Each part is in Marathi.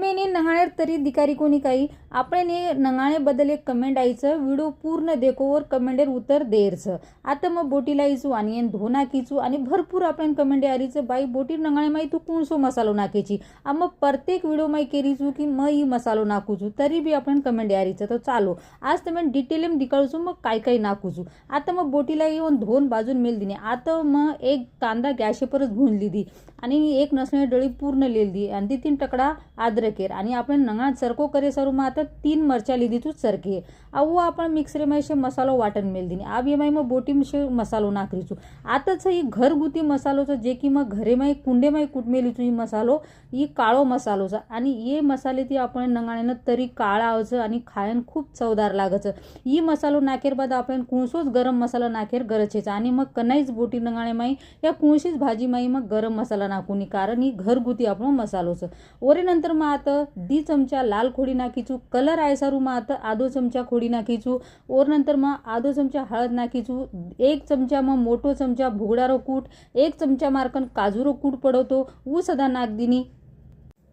तुम्ही नंगाळेर तरी दिकारी कोणी काही આપણે नंगाळे बदल एक कमेंट आईचं व्हिडिओ पूर्ण देखोवर कमेंटेर उत्तर देरचं आता मग बोटीला आईचू आणि येन धो नाखीचू आणि भरपूर आपण कमेंट आरीचं बाई बोटी नंगाळे माई तू कोणसो मसालो नाखेची मग प्रत्येक व्हिडिओ माई केरीचू की मग ही मसालो नाखूचू तरी बी आपण कमेंट आरीचं तर चालो आज तुम्ही डिटेल दिकाळचू मग काय काय नाखूचू आता मग बोटीला येऊन धोन बाजून मेल दिने आता मग एक कांदा गॅसवरच भून लिदी आणि एक नसणारी डळी पूर्ण लेल दी आणि 3 टकडा अद्रकेर आणि आपण नंगाळ चरको करे सरू मग आता 3 मरचा लिदी तू चरके अव आपण मिक्सरे में मसालो वाटन मेल दिने अब ये माई मग बोटी में मसालो नाखरीचू आताच ही घरगुती मसालोचं जे की मग घरे माई कुंडे माई कुटमेलीचू ही मसालो ही काळो मसालोचा आणि ये मसाले ती आपण नंगाळेनं तरी काळा आवचं आणि खायन खूप चवदार लागचं ही मसालो नाखेर बाद आपण कुणसोच गरम मसाला नाखेर गरजेचा आणि मग कनाईच बोटी नंगाळे माई या कुणशीच भाजी माई मग गरम मसाला नाखूनी कारण ही घरगुती आपण मसालोचं ओरे नंतर मग आता 2 चमचा लाल खोडी नाखीचू कलर आयसारू मग आता आधो चमचा खोडी नाखीचू और नंतर मग आधो चमचा हळद नाखीचू 1 चमचा मग मोठो चमचा भुगडारो कूट 1 चमचा मार्कन काजूरो कूट पडवतो ऊ सदा नाक दिनी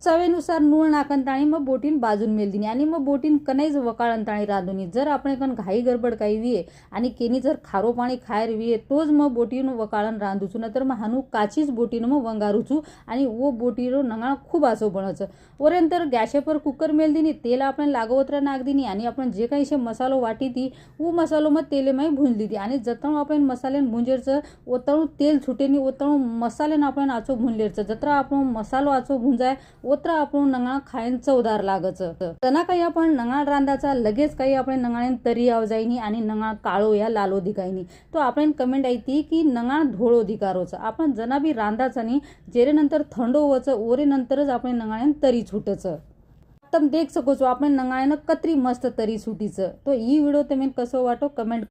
चवेनुसार नूळ नाकंताणी मग बोटीन बाजून मेल दिनी आणि मग बोटीन कनाईच वकाळंताणी रांधुनी जर आपण कन घाई गडबड काही विये आणि केनी जर खारो पाणी खायर विये तोच मग बोटीन वकाळन रांधूचू नंतर मग हानू काचीच बोटीन मग वंगारूचू आणि वो बोटीरो नंगाळ खूप आसो बनचं ओरेनंतर गॅसवर कुकर मेल दिनी तेल आपण लागवत्र नाक दिनी आणि आपण जे काही शे मसालो वाटी ती वो मसालो मग तेले माई भुंजली दी आणि जतणू आपण मसाल्यान भुंजेरचं ओतणू तेल छुटेनी ओतणू मसाल्यान आपण आचो भुंजलेरचं जत्रा आपण मसालो आचो भुंजाय ओत्रा आपण नंगाळ खायन चवदार लागचं तना काही आपण नंगाळ रांधाचा लगेच काही आपण नंगाळेन तरी आव जाईनी आणि नंगाळ काळो या लालो दिकायनी तो आपण कमेंट आयती की नंगाळ धोळो दिकारोचं आपण जना बी रांधाचा नाही जेरे नंतर थंड होवचं ओरे नंतरच आपण नंगाळेन तरी छुटचं तम देख सको छो आपण नंगाळेनं कतरी मस्त तरी सुटीचं तो ही व्हिडिओ तुम्ही कसं वाटो कमेंट